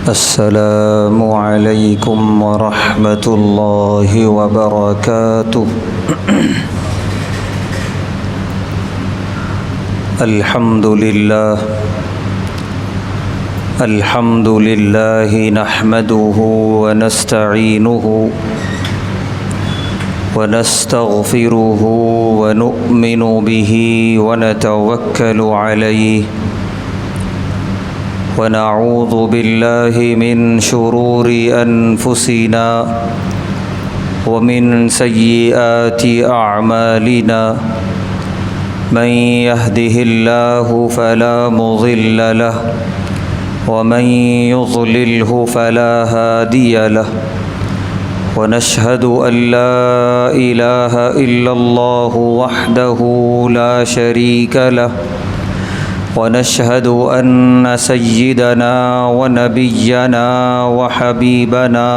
السلام علیکم ورحمۃ اللہ وبرکاتہ۔ الحمد للہ نحمده ونستعینه ونستغفره ونؤمن به ونتوکل علیہ ونعوذ باللہ من شرور انفسنا ومن سیئات اعمالنا من يهده الله فلا مضل له ومن يضلله فلا هادي له ونشهد أن لا إله إلا الله وحده لا شريك له ونشهد أن سيدنا ونبينا وحبيبنا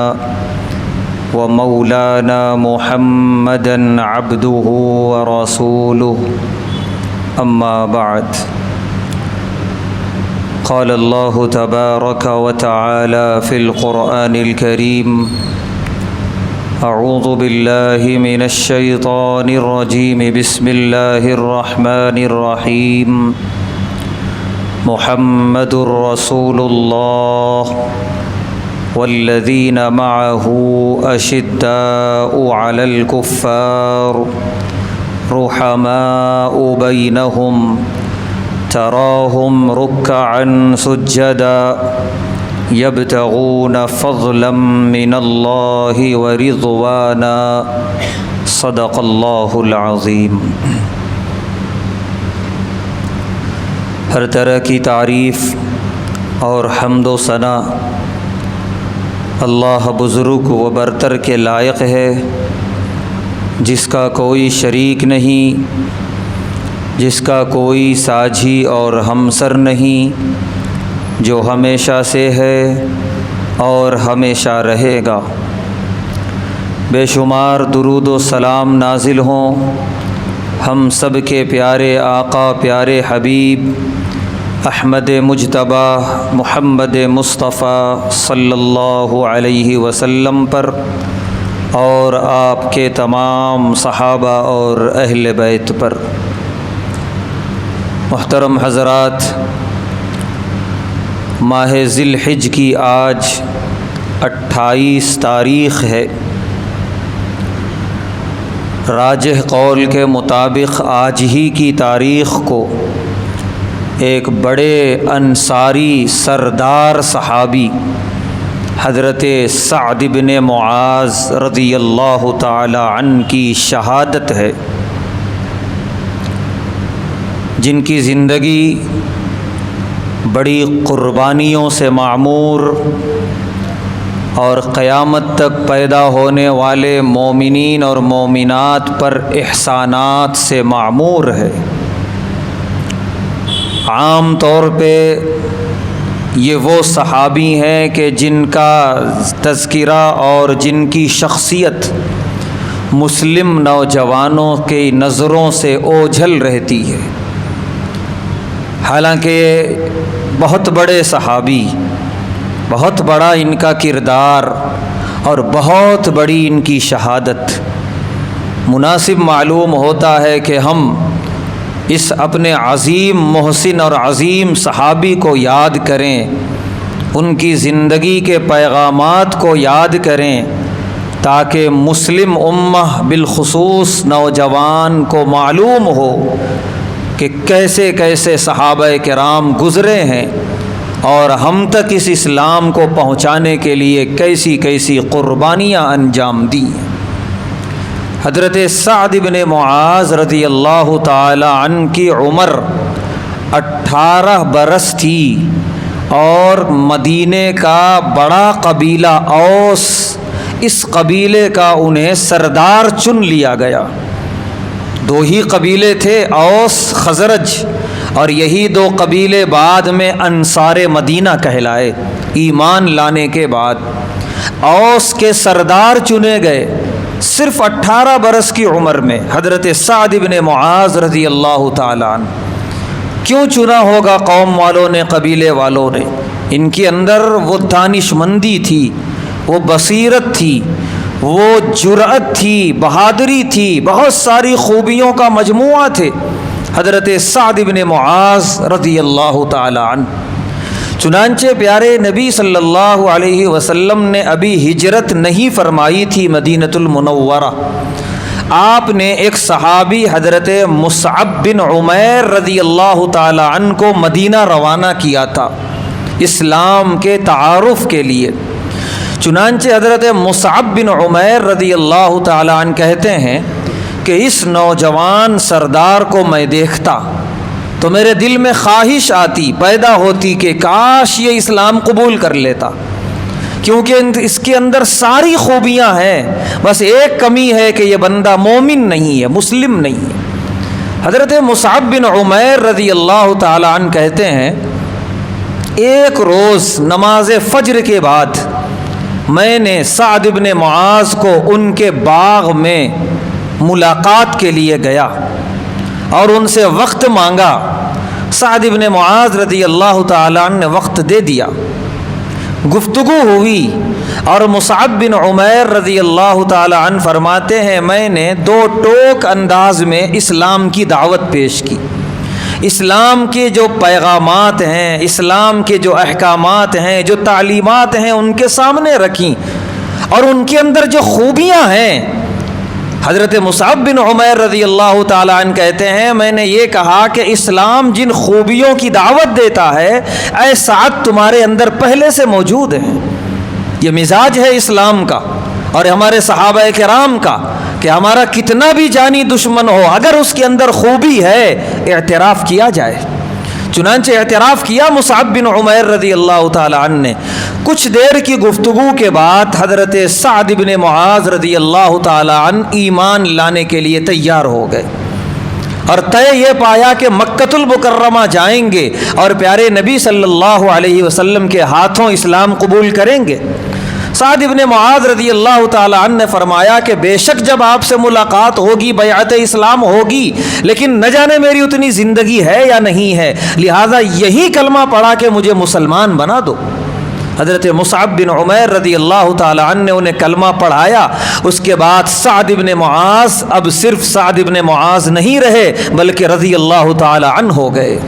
ومولانا محمدا عبده ورسوله أما بعد قال الله تبارك وتعالى في القرآن الكريم أعوذ بالله من الشيطان الرجيم بسم الله الرحمن الرحيم محمد رسول الله والذين معه أشداء على الكفار رحماء بينهم تراهم ركعا سجدا يبتغون فضلا من الله ورضوانا صدق الله العظيم۔ ہر طرح کی تعریف اور حمد و ثنا اللہ بزرگ و برتر کے لائق ہے، جس کا کوئی شریک نہیں، جس کا کوئی ساجھی اور ہمسر نہیں، جو ہمیشہ سے ہے اور ہمیشہ رہے گا۔ بے شمار درود و سلام نازل ہوں ہم سب کے پیارے آقا، پیارے حبیب احمد مجتبی محمد مصطفیٰ صلی اللہ علیہ وسلم پر، اور آپ کے تمام صحابہ اور اہل بیت پر۔ محترم حضرات، ماہ ذی الحجہ کی آج 28 تاریخ ہے۔ راجح قول کے مطابق آج ہی کی تاریخ کو ایک بڑے انصاری سردار صحابی حضرت سعد بن معاذ رضی اللہ تعالی عنہ کی شہادت ہے، جن کی زندگی بڑی قربانیوں سے معمور اور قیامت تک پیدا ہونے والے مومنین اور مومنات پر احسانات سے معمور ہے۔ عام طور پہ یہ وہ صحابی ہیں کہ جن کا تذکرہ اور جن کی شخصیت مسلم نوجوانوں کی نظروں سے اوجھل رہتی ہے، حالانکہ بہت بڑے صحابی، بہت بڑا ان کا کردار اور بہت بڑی ان کی شہادت۔ مناسب معلوم ہوتا ہے کہ ہم اس اپنے عظیم محسن اور عظیم صحابی کو یاد کریں، ان کی زندگی کے پیغامات کو یاد کریں، تاکہ مسلم امہ بالخصوص نوجوان کو معلوم ہو کہ کیسے کیسے صحابہ کرام گزرے ہیں اور ہم تک اس اسلام کو پہنچانے کے لیے کیسی کیسی قربانیاں انجام دیں۔ حضرت سعد بن معاذ رضی اللہ تعالی عنہ کی عمر 18 برس تھی، اور مدینے کا بڑا قبیلہ اوس، اس قبیلے کا انہیں سردار چن لیا گیا۔ دو ہی قبیلے تھے، اوس خزرج، اور یہی دو قبیلے بعد میں انصار مدینہ کہلائے ایمان لانے کے بعد۔ اوس کے سردار چنے گئے صرف 18 برس کی عمر میں حضرت سعد بن معاذ رضی اللہ تعالیٰ عنہ۔ کیوں چنا ہوگا قوم والوں نے، قبیلے والوں نے؟ ان کے اندر وہ دانشمندی تھی، وہ بصیرت تھی، وہ جرأت تھی، بہادری تھی، بہت ساری خوبیوں کا مجموعہ تھے حضرت سعد بن معاذ رضی اللہ تعالی عنہ۔ چنانچہ پیارے نبی صلی اللہ علیہ وسلم نے ابھی ہجرت نہیں فرمائی تھی مدینۃ المنورہ، آپ نے ایک صحابی حضرت مصعب بن عمیر رضی اللہ تعالی عنہ کو مدینہ روانہ کیا تھا اسلام کے تعارف کے لیے۔ چنانچہ حضرت مصعب بن عمیر رضی اللہ تعالی عنہ کہتے ہیں کہ اس نوجوان سردار کو میں دیکھتا تو میرے دل میں خواہش آتی، پیدا ہوتی کہ کاش یہ اسلام قبول کر لیتا، کیونکہ اس کے اندر ساری خوبیاں ہیں، بس ایک کمی ہے کہ یہ بندہ مومن نہیں ہے، مسلم نہیں ہے۔ حضرت مصعب بن عمیر رضی اللہ تعالی عنہ کہتے ہیں ایک روز نماز فجر کے بعد میں نے سعد بن معاذ کو ان کے باغ میں ملاقات کے لیے گیا اور ان سے وقت مانگا۔ سعد بن معاذ رضی اللہ تعالیٰ عنہ نے وقت دے دیا، گفتگو ہوئی، اور مصعب بن عمیر رضی اللہ تعالیٰ عنہ فرماتے ہیں میں نے دو ٹوک انداز میں اسلام کی دعوت پیش کی، اسلام کے جو پیغامات ہیں، اسلام کے جو احکامات ہیں، جو تعلیمات ہیں ان کے سامنے رکھیں، اور ان کے اندر جو خوبیاں ہیں۔ حضرت مصعب بن عمیر رضی اللہ تعالیٰ عنہ کہتے ہیں میں نے یہ کہا کہ اسلام جن خوبیوں کی دعوت دیتا ہے اے سعد تمہارے اندر پہلے سے موجود ہیں، یہ مزاج ہے اسلام کا اور ہمارے صحابہ کرام کا کہ ہمارا کتنا بھی جانی دشمن ہو اگر اس کے اندر خوبی ہے اعتراف کیا جائے۔ چنانچہ اعتراف کیا مصعب بن عمیر رضی اللہ تعالی عنہ نے۔ کچھ دیر کی گفتگو کے بعد حضرت سعد بن معاذ رضی اللہ تعالی عنہ ایمان لانے کے لیے تیار ہو گئے اور طے یہ پایا کہ مکۃ المکرمہ جائیں گے اور پیارے نبی صلی اللہ علیہ وسلم کے ہاتھوں اسلام قبول کریں گے۔ سعد بن معاذ رضی اللہ تعالی عنہ نے فرمایا کہ بے شک جب آپ سے ملاقات ہوگی بیعت اسلام ہوگی، لیکن نہ جانے میری اتنی زندگی ہے یا نہیں ہے، لہٰذا یہی کلمہ پڑھا کہ مجھے مسلمان بنا دو۔ حضرت مصعب بن عمیر رضی اللہ تعالی عنہ نے انہیں کلمہ پڑھایا۔ اس کے بعد سعد بن معاذ اب صرف سعد بن معاذ نہیں رہے بلکہ رضی اللہ تعالی عنہ ہو گئے۔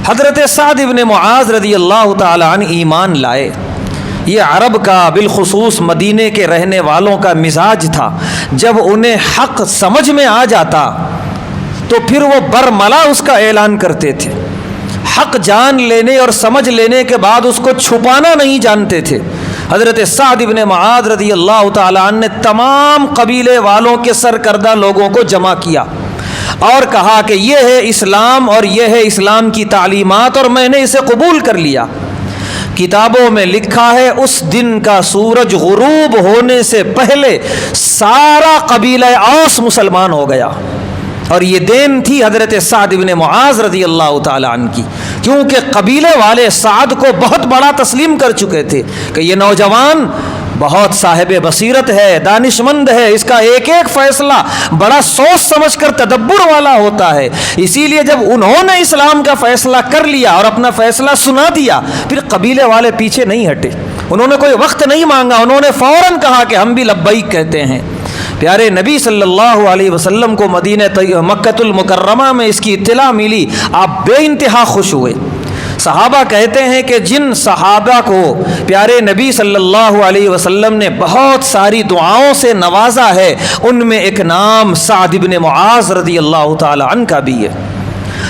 حضرت سعد بن معاذ رضی اللہ تعالی عنہ ایمان لائے۔ یہ عرب کا بالخصوص مدینے کے رہنے والوں کا مزاج تھا، جب انہیں حق سمجھ میں آ جاتا تو پھر وہ برملا اس کا اعلان کرتے تھے۔ حق جان لینے اور سمجھ لینے کے بعد اس کو چھپانا نہیں جانتے تھے۔ حضرت سعد بن معاذ رضی اللہ تعالیٰ عنہ نے تمام قبیلے والوں کے سرکردہ لوگوں کو جمع کیا اور کہا کہ یہ ہے اسلام اور یہ ہے اسلام کی تعلیمات اور میں نے اسے قبول کر لیا۔ کتابوں میں لکھا ہے اس دن کا سورج غروب ہونے سے پہلے سارا قبیلہ اوس مسلمان ہو گیا، اور یہ دین تھی حضرت سعد بن معاذ رضی اللہ تعالی عنہ کی، کیونکہ قبیلے والے سعد کو بہت بڑا تسلیم کر چکے تھے کہ یہ نوجوان بہت صاحب بصیرت ہے، دانشمند ہے، اس کا ایک ایک فیصلہ بڑا سوچ سمجھ کر تدبر والا ہوتا ہے۔ اسی لیے جب انہوں نے اسلام کا فیصلہ کر لیا اور اپنا فیصلہ سنا دیا، پھر قبیلے والے پیچھے نہیں ہٹے، انہوں نے کوئی وقت نہیں مانگا، انہوں نے فوراً کہا کہ ہم بھی لبیک کہتے ہیں۔ پیارے نبی صلی اللہ علیہ وسلم کو مکۃ المکرمہ میں اس کی اطلاع ملی، آپ بے انتہا خوش ہوئے۔ صحابہ کہتے ہیں کہ جن صحابہ کو پیارے نبی صلی اللہ علیہ وسلم نے بہت ساری دعاؤں سے نوازا ہے ان میں ایک نام سعد بن معاذ رضی اللہ تعالی عنہ کا بھی ہے۔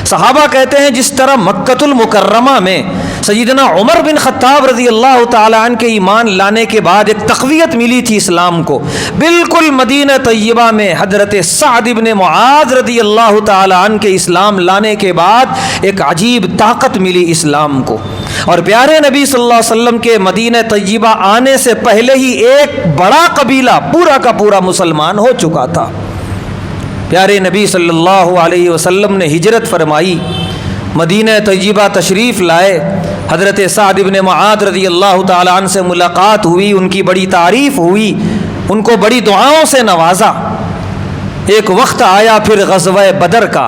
صحابہ کہتے ہیں جس طرح مکۃ المکرمہ میں سیدنا عمر بن خطاب رضی اللہ تعالی عنہ کے ایمان لانے کے بعد ایک تقویت ملی تھی اسلام کو، بالکل مدینہ طیبہ میں حضرت سعد بن معاذ رضی اللہ تعالی عنہ کے اسلام لانے کے بعد ایک عجیب طاقت ملی اسلام کو، اور پیارے نبی صلی اللہ علیہ وسلم کے مدینہ طیبہ آنے سے پہلے ہی ایک بڑا قبیلہ پورا کا پورا مسلمان ہو چکا تھا۔ پیارے نبی صلی اللہ علیہ وسلم نے ہجرت فرمائی، مدینہ طیبہ تشریف لائے، حضرت سعد بن معاذ رضی اللہ تعالیٰ عنہ سے ملاقات ہوئی، ان کی بڑی تعریف ہوئی، ان کو بڑی دعاؤں سے نوازا۔ ایک وقت آیا پھر غزوہ بدر کا،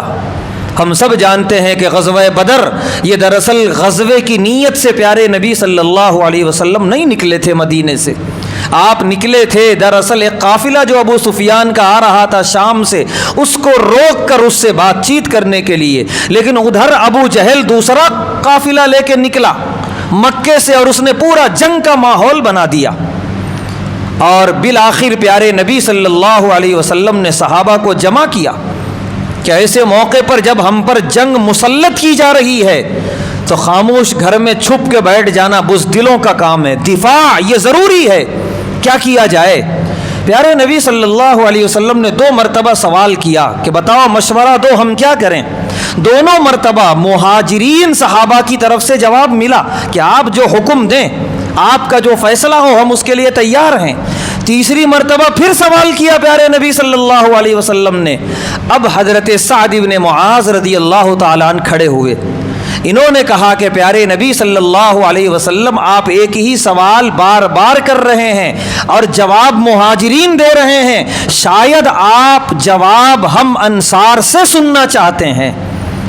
ہم سب جانتے ہیں کہ غزوہ بدر یہ دراصل غزوے کی نیت سے پیارے نبی صلی اللہ علیہ وسلم نہیں نکلے تھے مدینے سے. آپ نکلے تھے دراصل ایک قافلہ جو ابو سفیان کا آ رہا تھا شام سے، اس کو روک کر اس سے بات چیت کرنے کے لیے. لیکن ادھر ابو جہل دوسرا قافلہ لے کے نکلا مکے سے، اور اس نے پورا جنگ کا ماحول بنا دیا. اور بالآخر پیارے نبی صلی اللہ علیہ وسلم نے صحابہ کو جمع کیا کہ ایسے موقع پر جب ہم پر جنگ مسلط کی جا رہی ہے تو خاموش گھر میں چھپ کے بیٹھ جانا بزدلوں کا کام ہے. دفاع یہ ضروری ہے. کیا کیا جائے؟ پیارے نبی صلی اللہ علیہ وسلم نے 2 مرتبہ سوال کیا کہ بتاؤ، مشورہ دو، ہم کیا کریں. دونوں مرتبہ مہاجرین صحابہ کی طرف سے جواب ملا کہ آپ جو حکم دیں، آپ کا جو فیصلہ ہو، ہم اس کے لیے تیار ہیں. تیسری مرتبہ پھر سوال کیا پیارے نبی صلی اللہ علیہ وسلم نے. اب حضرت سعد بن معاذ رضی اللہ تعالیٰ عنہ کھڑے ہوئے. انہوں نے کہا کہ پیارے نبی صلی اللہ علیہ وسلم، آپ ایک ہی سوال بار بار کر رہے ہیں اور جواب مہاجرین دے رہے ہیں. شاید آپ جواب ہم انصار سے سننا چاہتے ہیں،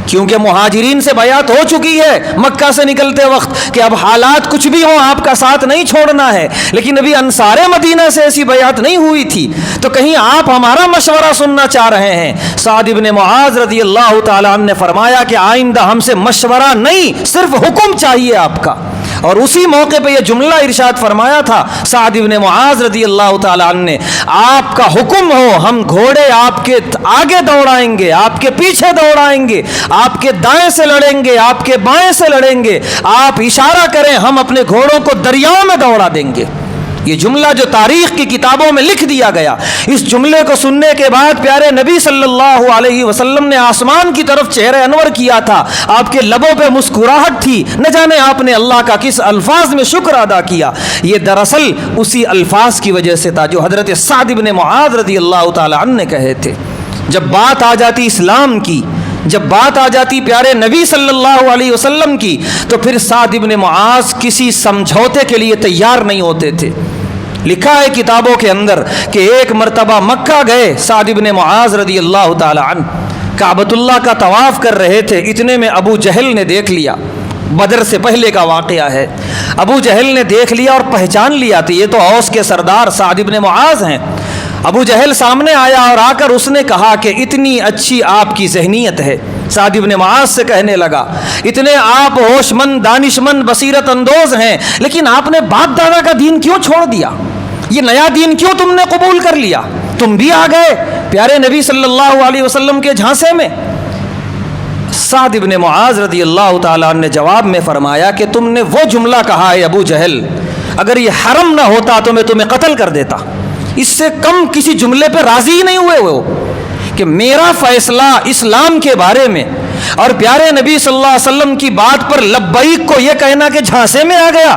کیونکہ مہاجرین سے بیعت ہو چکی ہے مکہ سے نکلتے وقت کہ اب حالات کچھ بھی ہوں آپ کا ساتھ نہیں چھوڑنا ہے. لیکن ابھی انصار مدینہ سے ایسی بیعت نہیں ہوئی تھی، تو کہیں آپ ہمارا مشورہ سننا چاہ رہے ہیں. سعد بن معاذ رضی اللہ تعالیٰ عنہ نے فرمایا کہ آئندہ ہم سے مشورہ نہیں، صرف حکم چاہیے آپ کا. اور اسی موقع پہ یہ جملہ ارشاد فرمایا تھا سعد بن معاذ رضی اللہ تعالیٰ عنہ نے، آپ کا حکم ہو ہم گھوڑے آپ کے آگے دوڑائیں گے، آپ کے پیچھے دوڑائیں گے، آپ کے دائیں سے لڑیں گے، آپ کے بائیں سے لڑیں گے، آپ اشارہ کریں ہم اپنے گھوڑوں کو دریاؤں میں دوڑا دیں گے. یہ جملہ جو تاریخ کی کتابوں میں لکھ دیا گیا، اس جملے کو سننے کے بعد پیارے نبی صلی اللہ علیہ وسلم نے آسمان کی طرف چہرہ انور کیا تھا. آپ کے لبوں پہ مسکراہٹ تھی، نہ جانے آپ نے اللہ کا کس الفاظ میں شکر ادا کیا. یہ دراصل اسی الفاظ کی وجہ سے تھا جو حضرت سعد بن معاذ رضی اللہ تعالی عنہ نے کہے تھے. جب بات آ جاتی اسلام کی، جب بات آ جاتی پیارے نبی صلی اللہ علیہ وسلم کی، تو پھر سعد بن معاذ کسی سمجھوتے کے لیے تیار نہیں ہوتے تھے. لکھا ہے کتابوں کے اندر کہ ایک مرتبہ مکہ گئے سعد بن معاذ رضی اللہ تعالی عنہ، کعبۃ اللہ کا طواف کر رہے تھے، اتنے میں ابو جہل نے دیکھ لیا. بدر سے پہلے کا واقعہ ہے. ابو جہل نے دیکھ لیا اور پہچان لیا کہ یہ تو اوس کے سردار سعد بن معاذ ہیں. ابو جہل سامنے آیا اور آ کر اس نے کہا کہ اتنی اچھی آپ کی ذہنیت ہے. سعد بن معاذ سے کہنے لگا اتنے آپ ہوش مند، دانش مند، بصیرت اندوز ہیں، لیکن آپ نے باپ دادا کا دین کیوں چھوڑ دیا؟ یہ نیا دین کیوں تم نے قبول کر لیا؟ تم بھی آ گئے پیارے نبی صلی اللہ علیہ وسلم کے جھانسے میں. سعد بن معاذ رضی اللہ تعالیٰ عنہ نے جواب میں فرمایا کہ تم نے وہ جملہ کہا ہے ابو جہل، اگر یہ حرم نہ ہوتا تو میں تمہیں قتل کر دیتا. اس سے کم کسی جملے پہ راضی ہی نہیں ہوئے ہو کہ میرا فیصلہ اسلام کے بارے میں اور پیارے نبی صلی اللہ علیہ وسلم کی بات پر لبیک کو یہ کہنا کہ جھانسے میں آ گیا.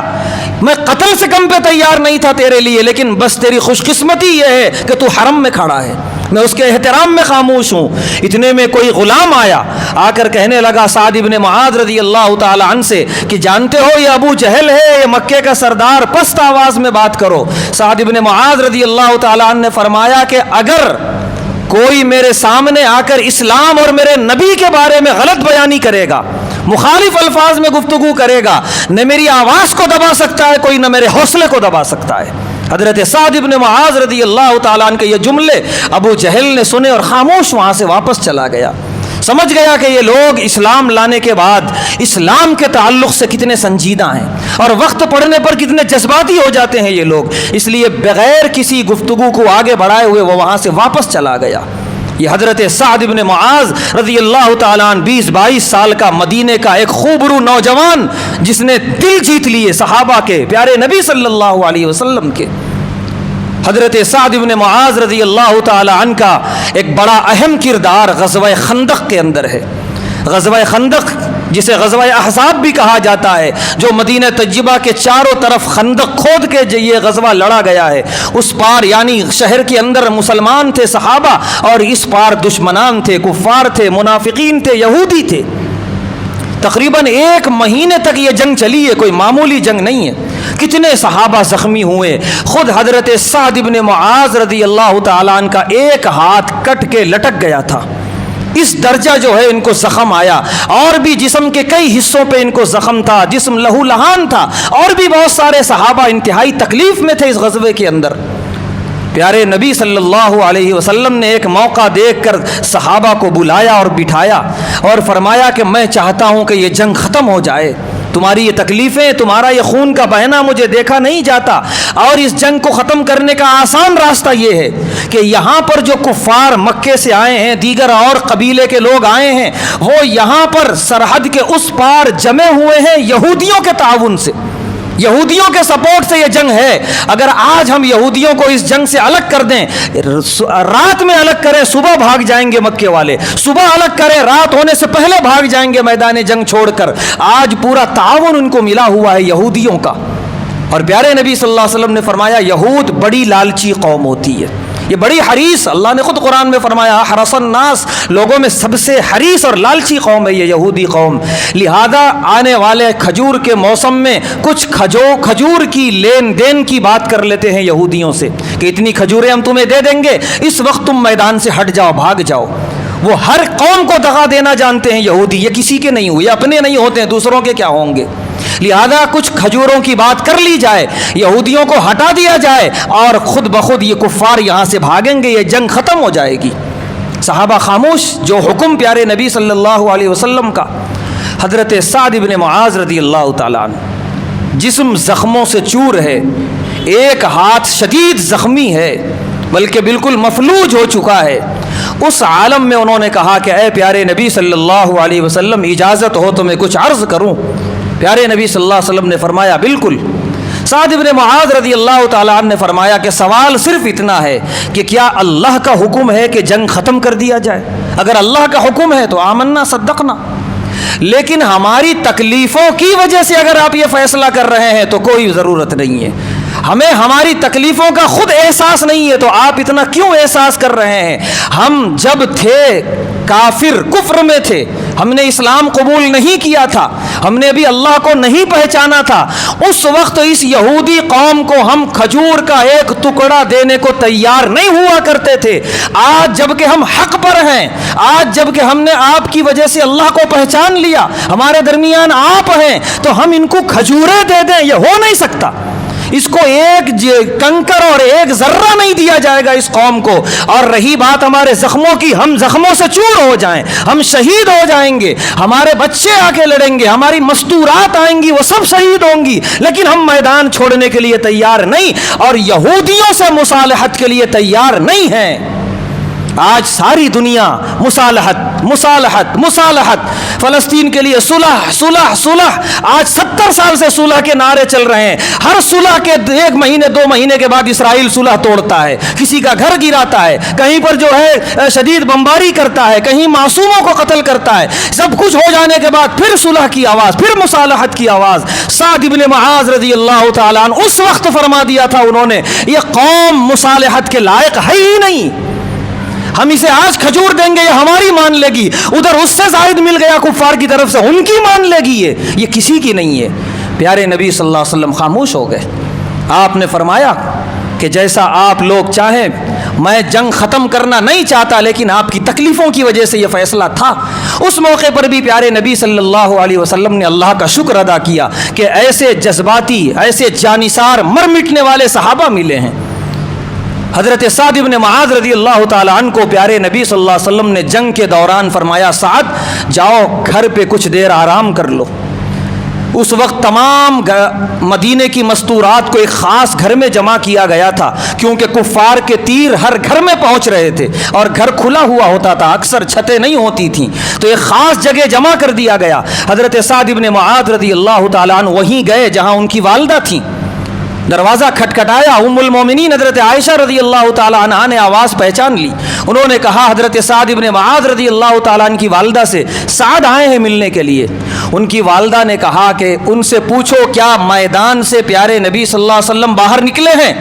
میں قتل سے کم پہ تیار نہیں تھا تیرے لیے، لیکن بس تیری خوش قسمتی یہ ہے کہ تو حرم میں کھڑا ہے، میں اس کے احترام میں خاموش ہوں. اتنے میں کوئی غلام آیا، آ کر کہنے لگا سعد بن معاذ رضی اللہ تعالی عنہ سے کہ جانتے ہو یہ ابو جہل ہے، یہ مکے کا سردار، پست آواز میں بات کرو. سعد بن معاذ رضی اللہ تعالی عنہ نے فرمایا کہ اگر کوئی میرے سامنے آ کر اسلام اور میرے نبی کے بارے میں غلط بیانی کرے گا، مخالف الفاظ میں گفتگو کرے گا، نہ میری آواز کو دبا سکتا ہے کوئی، نہ میرے حوصلے کو دبا سکتا ہے. حضرت سعد بن معاذ رضی اللہ تعالیٰ عنہ کے یہ جملے ابو جہل نے سنے اور خاموش وہاں سے واپس چلا گیا. سمجھ گیا کہ یہ لوگ اسلام لانے کے بعد اسلام کے تعلق سے کتنے سنجیدہ ہیں اور وقت پڑنے پر کتنے جذباتی ہو جاتے ہیں یہ لوگ. اس لیے بغیر کسی گفتگو کو آگے بڑھائے ہوئے وہ وہاں سے واپس چلا گیا. یہ حضرت سعد بن معاذ رضی اللہ تعالیٰ عنہ 20-22 سال کا مدینے کا ایک خوبرو نوجوان جس نے دل جیت لیے صحابہ کے، پیارے نبی صلی اللہ علیہ وسلم کے. حضرت سعد بن معاذ رضی اللہ تعالی عنہ کا ایک بڑا اہم کردار غزوہ خندق کے اندر ہے. غزوہ خندق جسے غزوہ احزاب بھی کہا جاتا ہے، جو مدینہ طیبہ کے چاروں طرف خندق کھود کے یہ غزوہ لڑا گیا ہے. اس پار یعنی شہر کے اندر مسلمان تھے صحابہ، اور اس پار دشمنان تھے، کفار تھے، منافقین تھے، یہودی تھے. تقریباً 1 مہینے تک یہ جنگ چلی ہے، کوئی معمولی جنگ نہیں ہے. کتنے صحابہ زخمی ہوئے. خود حضرت سعد بن معاذ رضی اللہ تعالیٰ عنہ کا ایک ہاتھ کٹ کے لٹک گیا تھا. اس درجہ جو ہے ان کو زخم آیا، اور بھی جسم کے کئی حصوں پہ ان کو زخم تھا، جسم لہو لہان تھا، اور بھی بہت سارے صحابہ انتہائی تکلیف میں تھے اس غزوے کے اندر۔ پیارے نبی صلی اللہ علیہ وسلم نے ایک موقع دیکھ کر صحابہ کو بلایا اور بٹھایا اور فرمایا کہ میں چاہتا ہوں کہ یہ جنگ ختم ہو جائے، تمہاری یہ تکلیفیں، تمہارا یہ خون کا بہنا مجھے دیکھا نہیں جاتا، اور اس جنگ کو ختم کرنے کا آسان راستہ یہ ہے کہ یہاں پر جو کفار مکے سے آئے ہیں، دیگر اور قبیلے کے لوگ آئے ہیں، وہ یہاں پر سرحد کے اس پار جمع ہوئے ہیں یہودیوں کے تعاون سے، یہودیوں کے سپورٹ سے یہ جنگ ہے۔ اگر آج ہم یہودیوں کو اس جنگ سے الگ کر دیں، رات میں الگ کریں، صبح بھاگ جائیں گے مکے والے، صبح الگ کریں، رات ہونے سے پہلے بھاگ جائیں گے میدان جنگ چھوڑ کر۔ آج پورا تعاون ان کو ملا ہوا ہے یہودیوں کا، اور پیارے نبی صلی اللہ علیہ وسلم نے فرمایا یہود بڑی لالچی قوم ہوتی ہے، یہ بڑی حریص، اللہ نے خود قرآن میں فرمایا حرص الناس، لوگوں میں سب سے حریص اور لالچی قوم ہے یہ یہودی قوم۔ لہذا آنے والے کھجور کے موسم میں کچھ کھجور کی لین دین کی بات کر لیتے ہیں یہودیوں سے کہ اتنی کھجوریں ہم تمہیں دے دیں گے، اس وقت تم میدان سے ہٹ جاؤ، بھاگ جاؤ۔ وہ ہر قوم کو دغا دینا جانتے ہیں یہودی، یہ کسی کے نہیں ہوئے، اپنے نہیں ہوتے ہیں، دوسروں کے کیا ہوں گے۔ لہذا کچھ کھجوروں کی بات کر لی جائے، یہودیوں کو ہٹا دیا جائے، اور خود بخود یہ کفار یہاں سے بھاگیں گے، یہ جنگ ختم ہو جائے گی۔ صحابہ خاموش، جو حکم پیارے نبی صلی اللہ علیہ وسلم کا۔ حضرت سعد بن معاذ رضی اللہ تعالیٰ عنہ جسم زخموں سے چور ہے، ایک ہاتھ شدید زخمی ہے، بلکہ بالکل مفلوج ہو چکا ہے۔ اس عالم میں انہوں نے کہا کہ اے پیارے نبی صلی اللہ علیہ وسلم، اجازت ہو تو میں کچھ عرض کروں؟ پیارے نبی صلی اللہ علیہ وسلم نے فرمایا بالکل۔ سعد بن معاذ رضی اللہ تعالیٰ عنہ نے فرمایا کہ سوال صرف اتنا ہے کہ کیا اللہ کا حکم ہے کہ جنگ ختم کر دیا جائے؟ اگر اللہ کا حکم ہے تو آمنا صدقنا، لیکن ہماری تکلیفوں کی وجہ سے اگر آپ یہ فیصلہ کر رہے ہیں تو کوئی ضرورت نہیں ہے، ہمیں ہماری تکلیفوں کا خود احساس نہیں ہے تو آپ اتنا کیوں احساس کر رہے ہیں؟ ہم جب تھے کافر، کفر میں تھے، ہم نے اسلام قبول نہیں کیا تھا، ہم نے ابھی اللہ کو نہیں پہچانا تھا، اس وقت اس یہودی قوم کو ہم کھجور کا ایک ٹکڑا دینے کو تیار نہیں ہوا کرتے تھے۔ آج جب کہ ہم حق پر ہیں، آج جب کہ ہم نے آپ کی وجہ سے اللہ کو پہچان لیا، ہمارے درمیان آپ ہیں، تو ہم ان کو کھجوریں دے دیں، یہ ہو نہیں سکتا۔ اس کو ایک کنکر اور ایک ذرہ نہیں دیا جائے گا اس قوم کو۔ اور رہی بات ہمارے زخموں کی، ہم زخموں سے چور ہو جائیں، ہم شہید ہو جائیں گے، ہمارے بچے آ کے لڑیں گے، ہماری مستورات آئیں گی، وہ سب شہید ہوں گی، لیکن ہم میدان چھوڑنے کے لیے تیار نہیں، اور یہودیوں سے مصالحت کے لیے تیار نہیں ہیں۔ آج ساری دنیا مصالحت مصالحت مصالحت، فلسطین کے لیے صلح صلح صلح، آج 70 سال سے صلح کے نعرے چل رہے ہیں۔ ہر صلح کے 1 مہینے 2 مہینے کے بعد اسرائیل صلح توڑتا ہے، کسی کا گھر گراتا ہے، کہیں پر جو ہے شدید بمباری کرتا ہے، کہیں معصوموں کو قتل کرتا ہے۔ سب کچھ ہو جانے کے بعد پھر صلح کی آواز، پھر مصالحت کی آواز۔ سعد بن معاذ رضی اللہ تعالیٰ عنہ اس وقت فرما دیا تھا انہوں نے، یہ قوم مصالحت کے لائق ہے ہی نہیں، ہم اسے آج کھجور دیں گے یہ ہماری مان لے گی، ادھر اس سے زائد مل گیا کفار کی طرف سے، ان کی مان لے گی، یہ کسی کی نہیں ہے۔ پیارے نبی صلی اللہ علیہ وسلم خاموش ہو گئے۔ آپ نے فرمایا کہ جیسا آپ لوگ چاہیں، میں جنگ ختم کرنا نہیں چاہتا، لیکن آپ کی تکلیفوں کی وجہ سے یہ فیصلہ تھا۔ اس موقع پر بھی پیارے نبی صلی اللہ علیہ وسلم نے اللہ کا شکر ادا کیا کہ ایسے جذباتی، ایسے جانثار، مر مٹنے والے صحابہ ملے ہیں۔ حضرت سعد بن معاذ رضی اللہ تعالیٰ عنہ کو پیارے نبی صلی اللہ علیہ وسلم نے جنگ کے دوران فرمایا سعد جاؤ گھر پہ کچھ دیر آرام کر لو۔ اس وقت تمام مدینے کی مستورات کو ایک خاص گھر میں جمع کیا گیا تھا، کیونکہ کفار کے تیر ہر گھر میں پہنچ رہے تھے اور گھر کھلا ہوا ہوتا تھا، اکثر چھتیں نہیں ہوتی تھیں، تو ایک خاص جگہ جمع کر دیا گیا۔ حضرت سعد بن معاذ رضی اللہ تعالیٰ عنہ وہیں گئے جہاں ان کی والدہ تھیں۔ دروازہ کھٹکھٹایا، ام المومنین حضرت عائشہ رضی اللہ تعالیٰ عنہا نے آواز پہچان لی۔ انہوں نے کہا حضرت سعد بن معاذ رضی اللہ تعالیٰ عنہ کی والدہ سے، سعد آئے ہیں ملنے کے لیے۔ ان کی والدہ نے کہا کہ ان سے پوچھو کیا میدان سے پیارے نبی صلی اللہ علیہ وسلم باہر نکلے ہیں؟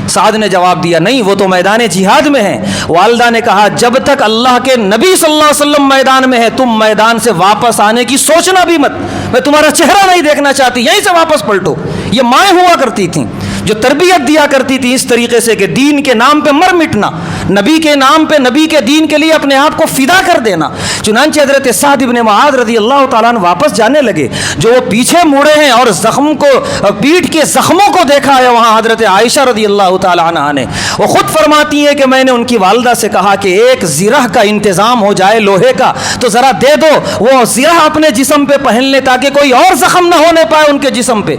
سعد نے جواب دیا نہیں، وہ تو میدان جہاد میں ہیں۔ والدہ نے کہا جب تک اللہ کے نبی صلی اللہ علیہ وسلم میدان میں ہے تم میدان سے واپس آنے کی سوچنا بھی مت، میں تمہارا چہرہ نہیں دیکھنا چاہتی، یہیں سے واپس پلٹو۔ یہ مائیں ہوا کرتی تھیں جو تربیت دیا کرتی تھی اس طریقے سے کہ دین کے نام پہ مر مٹنا، نبی کے نام پہ نبی کے دین کے لیے اپنے آپ کو فدا کر دینا۔ چنانچہ حضرت سعد بن معاذ رضی اللہ تعالیٰ عنہ واپس جانے لگے، جو وہ پیچھے مڑے ہیں اور زخم کو، پیٹھ کے زخموں کو دیکھا ہے وہاں حضرت عائشہ رضی اللہ تعالیٰ عنہ نے، وہ خود فرماتی ہیں کہ میں نے ان کی والدہ سے کہا کہ ایک زرہ کا انتظام ہو جائے لوہے کا تو ذرا دے دو، وہ زرہ اپنے جسم پہ پہن لے تاکہ کوئی اور زخم نہ ہونے پائے ان کے جسم پہ۔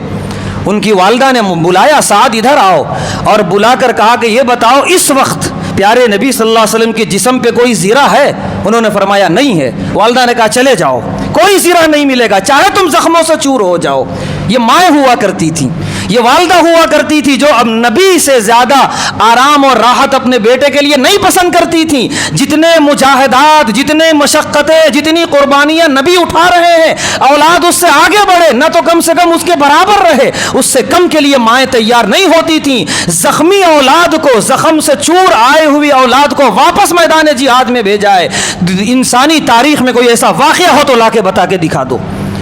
ان کی والدہ نے بلایا، سعد ادھر آؤ، اور بلا کر کہا کہ یہ بتاؤ اس وقت پیارے نبی صلی اللہ علیہ وسلم کے جسم پہ کوئی زرہ ہے؟ انہوں نے فرمایا نہیں ہے۔ والدہ نے کہا چلے جاؤ، کوئی زرہ نہیں ملے گا، چاہے تم زخموں سے چور ہو جاؤ۔ یہ مائیں ہوا کرتی تھیں، یہ والدہ ہوا کرتی تھی جو اب نبی سے زیادہ آرام اور راحت اپنے بیٹے کے لیے نہیں پسند کرتی تھیں۔ جتنے مجاہدات، جتنے مشقتیں، جتنی قربانیاں نبی اٹھا رہے ہیں، اولاد اس سے آگے بڑھے، نہ تو کم سے کم اس کے برابر رہے، اس سے کم کے لیے مائیں تیار نہیں ہوتی تھیں۔ زخمی اولاد کو، زخم سے چور آئے ہوئی اولاد کو واپس میدان جہاد میں بھیجا ہے۔ انسانی تاریخ میں کوئی ایسا واقعہ ہو تو لا کے بتا کے دکھا دو۔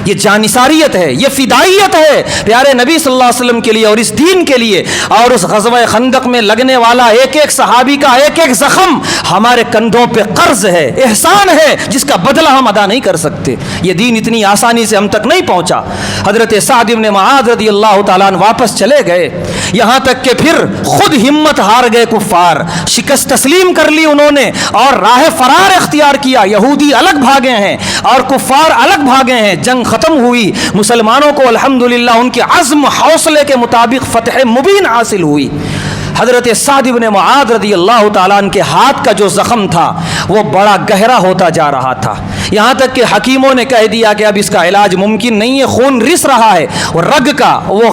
یہ جانثاریت ہے، یہ فدائیت ہے پیارے نبی صلی اللہ علیہ وسلم کے لیے اور اس دین کے لیے۔ اور اس غزوہ خندق میں لگنے والا ایک ایک صحابی کا ایک ایک زخم ہمارے کندھوں پہ قرض ہے، احسان ہے، جس کا بدلہ ہم ادا نہیں کر سکتے۔ یہ دین اتنی آسانی سے ہم تک نہیں پہنچا۔ حضرت سعد بن معاذ رضی اللہ تعالیٰ عنہ واپس چلے گئے، یہاں تک کہ پھر خود ہمت ہار گئے کفار، شکست تسلیم کر لی انہوں نے اور راہ فرار اختیار کیا۔ یہودی الگ بھاگے ہیں اور کفار الگ بھاگے ہیں، جنگ ختم ہوئی، مسلمانوں کو الحمدللہ ان کے عزم حوصلے کے مطابق فتح مبین حاصل ہوئی۔ حضرت سعد بن معاذ رضی اللہ تعالیٰ عنہ کے ہاتھ کا جو زخم تھا وہ بڑا گہرا ہوتا جا رہا تھا، یہاں تک کہ حکیموں نے کہہ دیا کہ اب اس کا علاج ممکن نہیں ہے، خون رس رہا ہے اور رگ کا وہ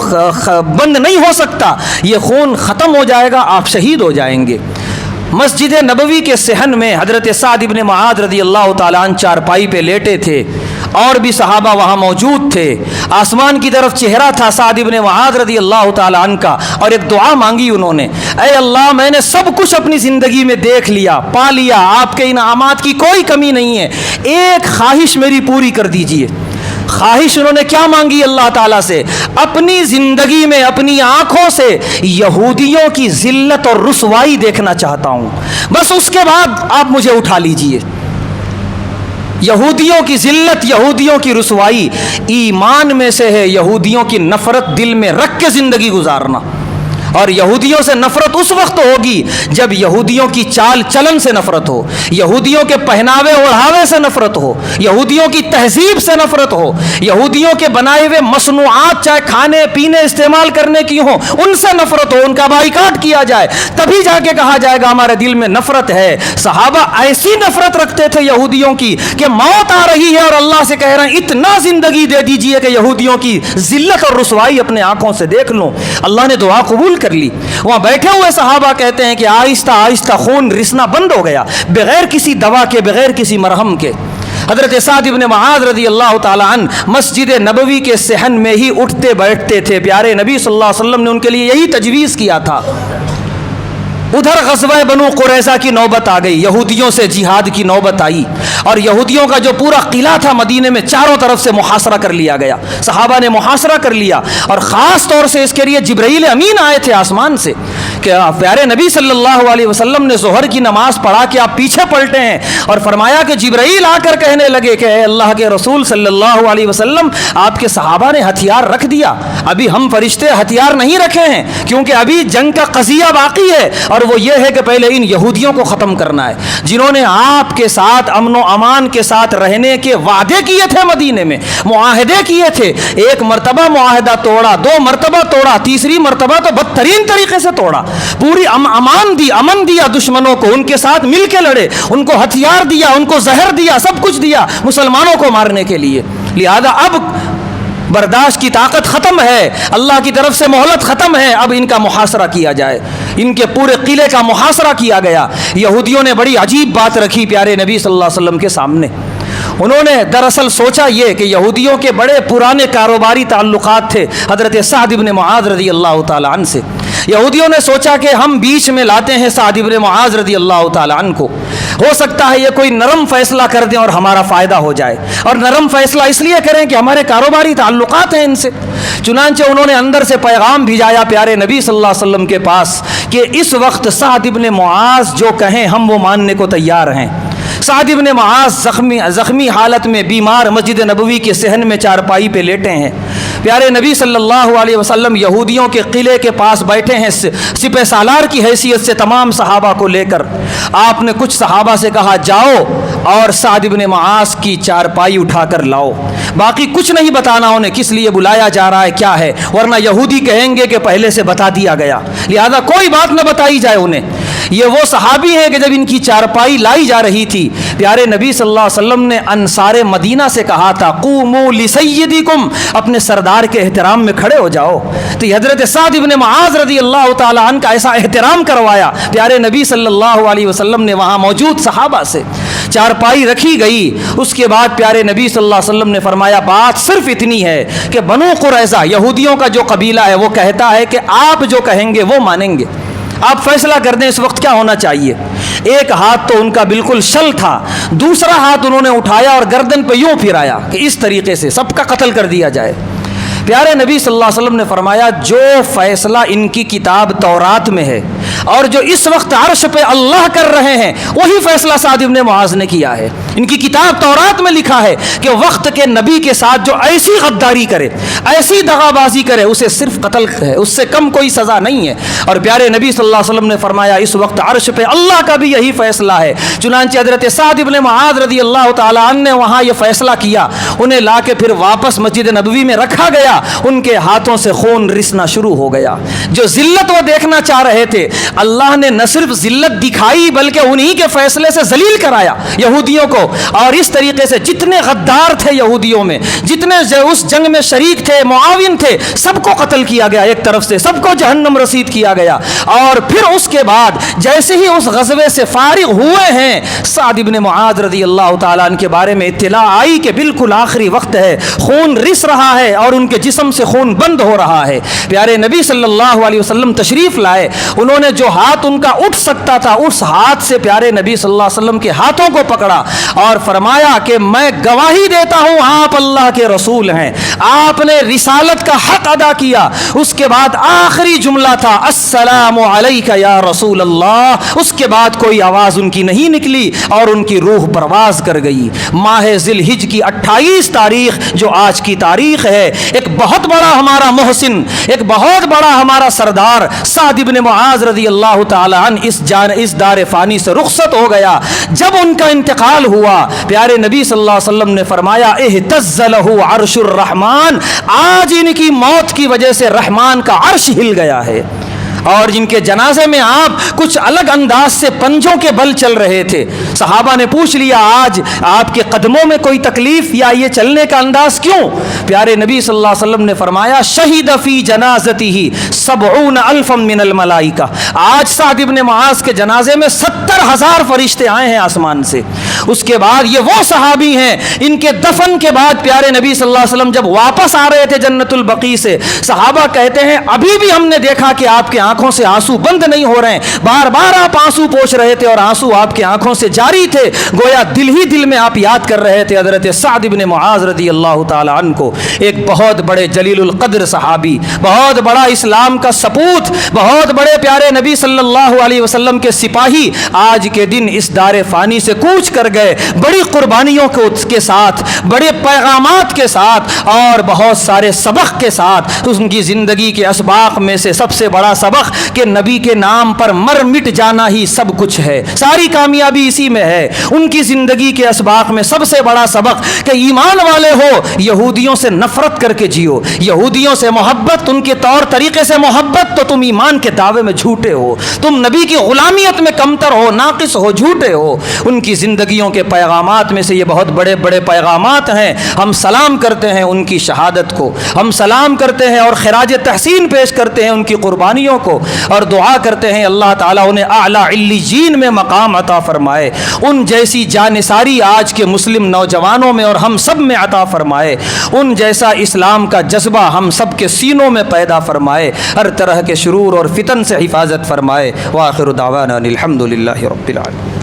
بند نہیں ہو سکتا، یہ خون ختم ہو جائے گا، آپ شہید ہو جائیں گے۔ مسجد نبوی کے صحن میں حضرت سعد بن معاذ رضی اللہ تعالیٰ عنہ چارپائی پہ لیٹے تھے، اور بھی صحابہ وہاں موجود تھے۔ آسمان کی طرف چہرہ تھا سعد بن معاذ رضی اللہ تعالیٰ عنہ کا، اور ایک دعا مانگی انہوں نے، اے اللہ میں نے سب کچھ اپنی زندگی میں دیکھ لیا، پا لیا، آپ کے انعامات کی کوئی کمی نہیں ہے، ایک خواہش میری پوری کر دیجئے۔ خواہش انہوں نے کیا مانگی اللہ تعالیٰ سے؟ اپنی زندگی میں اپنی آنکھوں سے یہودیوں کی ذلت اور رسوائی دیکھنا چاہتا ہوں، بس اس کے بعد آپ مجھے اٹھا لیجئے۔ یہودیوں کی ذلت، یہودیوں کی رسوائی ایمان میں سے ہے، یہودیوں کی نفرت دل میں رکھ کے زندگی گزارنا۔ اور یہودیوں سے نفرت اس وقت ہوگی جب یہودیوں کی چال چلن سے نفرت ہو، یہودیوں کے پہناوے اوڑھاوے سے نفرت ہو، یہودیوں کی تہذیب سے نفرت ہو، یہودیوں کے بنائے ہوئے مصنوعات چاہے کھانے پینے استعمال کرنے کی ہوں ان سے نفرت ہو، ان کا بائیکاٹ کیا جائے، تبھی جا کے کہا جائے گا ہمارے دل میں نفرت ہے۔ صحابہ ایسی نفرت رکھتے تھے یہودیوں کی کہ موت آ رہی ہے اور اللہ سے کہہ رہے ہیں اتنا زندگی دے دیجئے کہ یہودیوں کی ذلت اور رسوائی اپنے آنکھوں سے دیکھ لوں۔ اللہ نے دعا قبول کر لی۔ وہاں بیٹھے ہوئے صحابہ کہتے ہیں کہ آہستہ آہستہ خون رسنا بند ہو گیا، بغیر کسی دوا کے، بغیر کسی مرہم کے۔ حضرت سعد بن معاذ رضی اللہ تعالیٰ عنہ مسجد نبوی کے صحن میں ہی اٹھتے بیٹھتے تھے، پیارے نبی صلی اللہ علیہ وسلم نے ان کے لیے یہی تجویز کیا تھا۔ ادھر غزوہ بنو قریظہ کی نوبت آ گئی، یہودیوں سے جہاد کی نوبت آئی، اور یہودیوں کا جو پورا قلعہ تھا مدینے میں چاروں طرف سے محاصرہ کر لیا گیا، صحابہ نے محاصرہ کر لیا، اور خاص طور سے اس کے لیے جبرائیل امین آئے تھے آسمان سے کہ پیارے نبی صلی اللہ علیہ وسلم نے ظہر کی نماز پڑھا کہ آپ پیچھے پلٹے ہیں، اور فرمایا کہ جبرائیل آ کر کہنے لگے کہ اے اللہ کے رسول صلی اللہ علیہ وسلم، آپ کے صحابہ نے ہتھیار رکھ دیا، ابھی ہم فرشتے ہتھیار نہیں رکھے ہیں، کیونکہ ابھی جنگ کا قضیہ باقی ہے، اور وہ یہ ہے کہ پہلے ان یہودیوں کو ختم کرنا ہے جنہوں نے آپ کے ساتھ امن و امان کے ساتھ رہنے کے وعدے کیے تھے، مدینے میں معاہدے کیے تھے، ایک مرتبہ معاہدہ توڑا، دو مرتبہ توڑا، تیسری مرتبہ تو بدترین طریقے سے توڑا، پوری امن دیا دشمنوں کو، ان کے ساتھ مل کے لڑے، ان کو ہتھیار دیا، ان کو زہر دیا، سب کچھ دیا مسلمانوں کو مارنے کے لیے۔ لہذا اب برداشت کی طاقت ختم ہے، اللہ کی طرف سے مہلت ختم ہے، اب ان کا محاصرہ کیا جائے۔ ان کے پورے قلعے کا محاصرہ کیا گیا۔ یہودیوں نے بڑی عجیب بات رکھی پیارے نبی صلی اللہ علیہ وسلم کے سامنے۔ انہوں نے دراصل سوچا یہ کہ یہودیوں کے بڑے پرانے کاروباری تعلقات تھے حضرت سعد بن معاذ رضی اللہ تعالیٰ عنہ سے۔ یہودیوں نے سوچا کہ ہم بیچ میں لاتے ہیں سعد بن معاذ رضی اللہ تعالیٰ عنہ کو، ہو سکتا ہے یہ کوئی نرم فیصلہ کر دیں اور ہمارا فائدہ ہو جائے، اور نرم فیصلہ اس لیے کریں کہ ہمارے کاروباری تعلقات ہیں ان سے۔ چنانچہ انہوں نے اندر سے پیغام بھیجایا پیارے نبی صلی اللہ علیہ وسلم کے پاس کہ اس وقت سعد بن معاذ جو کہیں ہم وہ ماننے کو تیار ہیں۔ سعد بن معاذ زخمی حالت میں بیمار مسجد نبوی کے صحن میں چارپائی پہ لیٹے ہیں۔ پیارے نبی صلی اللہ علیہ وسلم یہودیوں کے قلعے کے پاس بیٹھے ہیں سپہ سالار کی حیثیت سے تمام صحابہ کو لے کر۔ آپ نے کچھ صحابہ سے کہا جاؤ اور سعد بن معاذ کی چارپائی اٹھا کر لاؤ، باقی کچھ نہیں بتانا انہیں کس لیے بلایا جا رہا ہے کیا ہے، ورنہ یہودی کہیں گے کہ پہلے سے بتا دیا گیا، لہذا کوئی بات نہ بتائی جائے انہیں۔ یہ وہ صحابی ہیں کہ جب ان کی چارپائی لائی جا رہی تھی پیارے نبی صلی اللہ علیہ وسلم نے انصار مدینہ سے کہا تھا قوموا لسیدکم، اپنے سردار کے احترام میں کھڑے ہو جاؤ۔ تو یہ حضرت سعد بن معاذ رضی اللہ تعالیٰ عنہ کا ایسا احترام کروایا پیارے نبی صلی اللہ علیہ وسلم نے وہاں موجود صحابہ سے۔ چارپائی رکھی گئی، اس کے بعد پیارے نبی صلی اللہ علیہ وسلم نے فرمایا بات صرف اتنی ہے کہ بنو قریظہ یہودیوں کا جو قبیلہ ہے وہ کہتا ہے کہ آپ جو کہیں گے وہ مانیں گے، آپ فیصلہ کر دیں اس وقت کیا ہونا چاہیے۔ ایک ہاتھ تو ان کا بالکل شل تھا، دوسرا ہاتھ انہوں نے اٹھایا اور گردن پہ یوں پھرایا کہ اس طریقے سے سب کا قتل کر دیا جائے۔ پیارے نبی صلی اللہ علیہ وسلم نے فرمایا جو فیصلہ ان کی کتاب تورات میں ہے اور جو اس وقت عرش پہ اللہ کر رہے ہیں وہی فیصلہ سعد بن معاذ نے کیا ہے۔ ان کی کتاب تورات میں لکھا ہے کہ وقت کے نبی کے ساتھ جو ایسی غداری کرے، ایسی دغا بازی کرے، اسے صرف قتل ہے، اس سے کم کوئی سزا نہیں ہے۔ اور پیارے نبی صلی اللہ علیہ وسلم نے فرمایا اس وقت عرش پہ اللہ کا بھی یہی فیصلہ ہے۔ چنانچہ حضرت سعد بن معاذ رضی اللہ تعالیٰ عنہ نے وہاں یہ فیصلہ کیا، انہیں لا کے پھر واپس مسجد نبوی میں رکھا گیا، ان کے ہاتھوں سے خون رسنا شروع ہو گیا۔ جو ذلت وہ دیکھنا چاہ رہے تھے اللہ نے نہ صرف ذلت دکھائی بلکہ انہی کے فیصلے سے ذلیل کرایا یہودیوں کو، اور اس طریقے سے جتنے غدار تھے یہودیوں میں، جتنے اس جنگ میں شریک تھے، معاون تھے، سب کو قتل کیا گیا، ایک طرف سے سب کو جہنم رسید کیا گیا۔ اور پھر اس کے بعد جیسے ہی اس غزوے سے فارغ ہوئے ہیں سعد بن معاذ رضی اللہ تعالیٰ عنہ کے بارے میں اطلاع آئی کہ بالکل آخری وقت ہے، خون رس رہا ہے اور ان کے جسم سے خون بند ہو رہا ہے۔ پیارے نبی صلی اللہ علیہ وسلم تشریف لائے، انہوں نے جو ہاتھ ان کا اٹھ سکتا تھا اس ہاتھ سے پیارے نبی صلی اللہ علیہ وسلم کے ہاتھوں کو پکڑا اور فرمایا کہ میں گواہی دیتا ہوں آپ اللہ کے رسول ہیں، آپ نے رسالت کا حق ادا کیا۔ اس کے بعد آخری جملہ تھا السلام علیک یا رسول اللہ، اس کے بعد کوئی آواز ان کی نہیں نکلی اور ان کی روح پرواز کر گئی۔ ماہ ذی الحجہ کی 28 تاریخ جو آج کی تاریخ ہے، ایک بہت بڑا ہمارا محسن، ایک بہت بڑا ہمارا سردار سعد بن معاذ رضی اللہ تعالی عنہ اس دار فانی سے رخصت ہو گیا۔ جب ان کا انتقال ہوا پیارے نبی صلی اللہ علیہ وسلم نے فرمایا اہتز لہ عرش الرحمن، آج ان کی موت کی وجہ سے رحمان کا عرش ہل گیا ہے۔ اور جن کے جنازے میں آپ کچھ الگ انداز سے پنجوں کے بل چل رہے تھے، صحابہ نے پوچھ لیا آج آپ کے قدموں میں کوئی تکلیف یا یہ چلنے کا انداز کیوں؟ پیارے نبی صلی اللہ علیہ وسلم نے فرمایا شہید فی جنازتہ 70,000 من الملائکہ، آج سعد بن معاذ کے جنازے میں 70,000 فرشتے آئے ہیں آسمان سے۔ اس کے بعد یہ وہ صحابی ہیں ان کے دفن کے بعد پیارے نبی صلی اللہ علیہ وسلم جب واپس آ رہے تھے جنت البقیع سے، صحابہ کہتے ہیں ابھی بھی ہم نے دیکھا کہ آپ کے آنکھوں سے آنسو بند نہیں ہو رہے ہیں، بار بار آپ آنسو پوچھ رہے تھے اور آنسو آپ کے آنکھوں سے جاری تھے، گویا دل ہی دل میں آپ یاد کر رہے تھے حضرت سعد بن معاذ رضی اللہ تعالی عنہ کو، ایک بہت بڑے جلیل القدر صحابی، بہت بڑا اسلام کا سپوت، بہت بڑے پیارے نبی صلی اللہ علیہ وسلم کے سپاہی، آج کے دن اس دار فانی سے کوچ کر گئے، بڑی قربانیوں کے ساتھ، بڑے پیغامات کے ساتھ اور بہت سارے سبق کے ساتھ۔ ان کی زندگی کے اسباق میں سے سب سے بڑا سبق کہ نبی کے نام پر مر مٹ جانا ہی سب کچھ ہے، ساری کامیابی اسی میں ہے۔ ان کی زندگی کے اسباق میں سب سے بڑا سبق کہ ایمان والے ہو یہودیوں سے نفرت کر کے جیو، یہودیوں سے محبت، ان کے طور طریقے سے محبت تو تم ایمان کے دعوے میں جھوٹے ہو، تم نبی کی غلامیت میں کمتر ہو، ناقص ہو، جھوٹے ہو۔ ان کی زندگیوں کے پیغامات میں سے یہ بہت بڑے بڑے پیغامات ہیں۔ ہم سلام کرتے ہیں ان کی شہادت کو، ہم سلام کرتے ہیں اور خراج تحسین پیش کرتے ہیں ان کی قربانیوں کو۔ رکھو، اور دعا کرتے ہیں اللہ تعالیٰ انہیں اعلیٰ علیین میں مقام عطا فرمائے، ان جیسی جانثاری آج کے مسلم نوجوانوں میں اور ہم سب میں عطا فرمائے، ان جیسا اسلام کا جذبہ ہم سب کے سینوں میں پیدا فرمائے، ہر طرح کے شرور اور فتن سے حفاظت فرمائے۔ وآخر دعوانا الحمد للہ رب العالمین۔